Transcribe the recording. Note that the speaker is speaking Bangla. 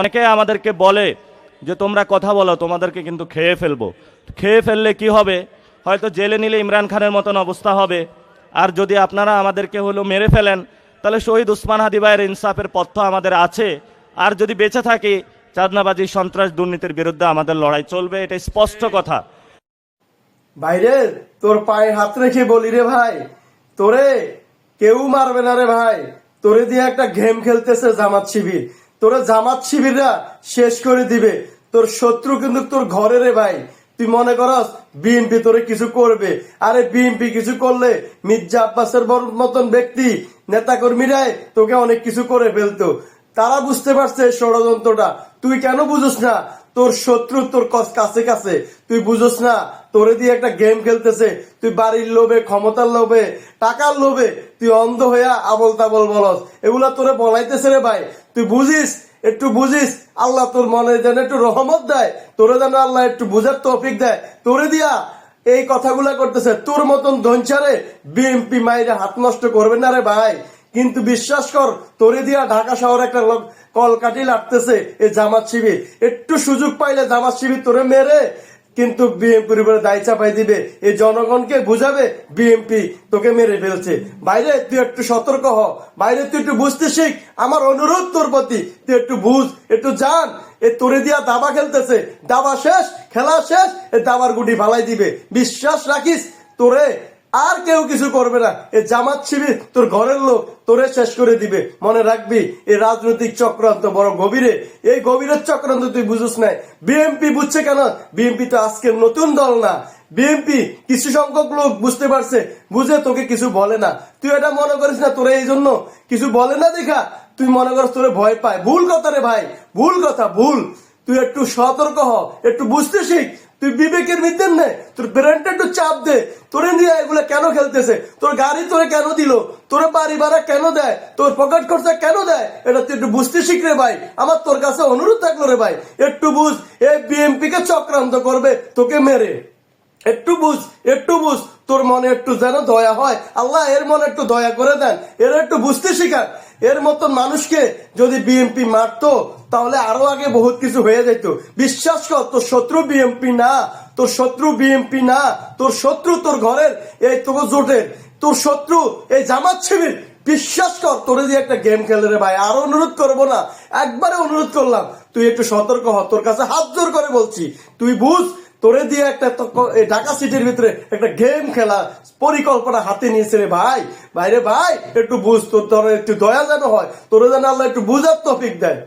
অনেকে আমাদেরকে বলে যে তোমরা কথা বলো, তোমাদেরকে কিন্তু খেয়ে ফেলবো। খেয়ে ফেললে কি হবে? হয়তো জেলে নিলে ইমরান খানের মতন অবস্থা হবে। আর যদি আপনারা আমাদেরকে মেরে ফেলেন, তাহলে শহীদ উসমান হাদি ভাইয়ের ইনসাফের পথ তো আমাদের আছে। আর যদি বেঁচে থাকি, চাঁদনাবাজি, সন্ত্রাস, দুর্নীতির বিরুদ্ধে আমাদের লড়াই চলবে, এটা স্পষ্ট কথা। ভাইরে, তোর পায়ে হাত রেখে বলি রে ভাই, তোরে কেউ মারবে না রে ভাই। তোরে দিয়ে একটা গেম খেলতেছে জামাত শিবির। তোরে জামাত শিবিররা শেষ করে দিবে। তোর শত্রু কিন্তু তোর ঘরে রে ভাই। তুই মনে করস বিএনপি তোরে কিছু করবে? আরে বিএনপি কিছু করলে মির্জা আব্বাসের মতন ব্যক্তি, নেতা কর্মীরাই তোকে অনেক কিছু করে ফেলতো। তারা বুঝতে পারছে ষড়যন্ত্রটা। তুই কেন বুঝোস না? তোর শত্রু তোর কাছে কাছে, তুই বুঝোস না? তোরে দিয়ে একটা গেম খেলতেছে। তুই বাড়ির লোভে, ক্ষমতার লোভে, টাকার লোভে তুই অন্ধ হইয়া আবল তাবল বলস। এগুলা তোরে বলাইতেছে রে ভাই। তুই বুঝিস, একটু বুঝিস। আল্লাহ তোর মনে যেন একটু রহমত দেয়, তোরে যেন আল্লাহ একটু বুঝার তৌফিক দেয়। তোরে দিয়া এই কথাগুলা করতেছে। তোর মতন ধনচারে বিএনপি মাইরে হাত নষ্ট করবে না রে ভাই। কিন্তু বিশ্বাস কর, তোরে দিয়া ঢাকা শহরে একটা কলকাঠি লাগতেছে এই জামাত শিবির। একটু সুযোগ পাইলে জামাত শিবির তোরে মেরে কিন্তু বিএনপির উপরে দায় চাপাই দিবে। এই জনগণকে বুঝাবে বিএনপি তোকে মেরে ফেলছে। বাইরে তুই একটু সতর্ক হ। বাইরে তুই একটু বুঝতে শিখ। আমার অনুরোধ তোর প্রতি, তুই একটু বুঝ, একটু জান। এ তোরে দিয়া দাবা খেলতেছে। দাবা শেষ, খেলা শেষ, এ দাবার গুটি ফালাই দিবে। বিশ্বাস রাখিস, তোরে আর কেউ কিছু করবে না। এই জামাত শিবির তোর ঘরের লোক, তোরে শেষ করে দিবে। মনে রাখবি, এই রাজনৈতিক চক্রান্ত বড় গভীরে। এই গভীরের চক্রান্ত তুই বুঝুস নাই। বিএনপি বুঝছে কেন? বিএনপি তো আজকের নতুন দল না। বিএনপি কিছু সংখ্যক লোক বুঝতে পারছে, বুঝে তোকে কিছু বলে না। তুই এটা মনে করিস না তোরে এই জন্য কিছু বলে না দেখা তুই মনে করিস তোরে ভয় পায়। ভুল কথা রে ভাই, ভুল কথা, ভুল। তুই একটু সতর্ক হ, একটু বুঝতে শিখ। তুই বিবেকের ভিতর নে, তোর ব্রেনটা একটু চাপ দে। তোরে নিয়ে এগুলো কেন খেলতেছে? তোর গাড়ি তোরে কেন দিল? তোর বাড়ি ভাড়া কেন দেয়? তোর পকেট খরচা কেন দেয়? এটা তুই একটু বুঝতে শিখ রে ভাই। আমার তোর কাছে অনুরোধ থাকলো রে ভাই, একটু বুঝ। এই বিএনপি কে চক্রান্ত করবে তোকে মেরে। একটু বুঝ, একটু বুঝ। তোর মনে একটু যেন দয়া হয়, আল্লাহ এর মনে একটু দয়া করে দেন। এর একটু বুঝতে শিখান। এর মতন মানুষকে যদি বিএনপি মারতো, তাহলে আরো আগে বহুত কিছু হয়ে যেত। বিশ্বাস কর, তোর শত্রু বিএনপি না, তোর শত্রু বিএনপি না। তোর শত্রু তোর ঘরের এই তোকে জোটের। তোর শত্রু এই জামাত শিবির। বিশ্বাস কর, তোরে দিয়ে একটা গেম খেলে রে ভাই। আরো অনুরোধ করবো না, একবারে অনুরোধ করলাম, তুই একটু সতর্ক হ। তোর কাছে হাত জোর করে বলছি, তুই বুঝ। তোরে দিয়ে একটা ঢাকা সিটির ভিতরে একটা গেম খেলা পরিকল্পনা হাতে নিয়েছে রে ভাই। ভাইরে ভাই, একটু বুঝ। তোর একটু দয়া যেন হয়, তোরে যেন আল্লাহ একটু বুঝার তৌফিক দেয়।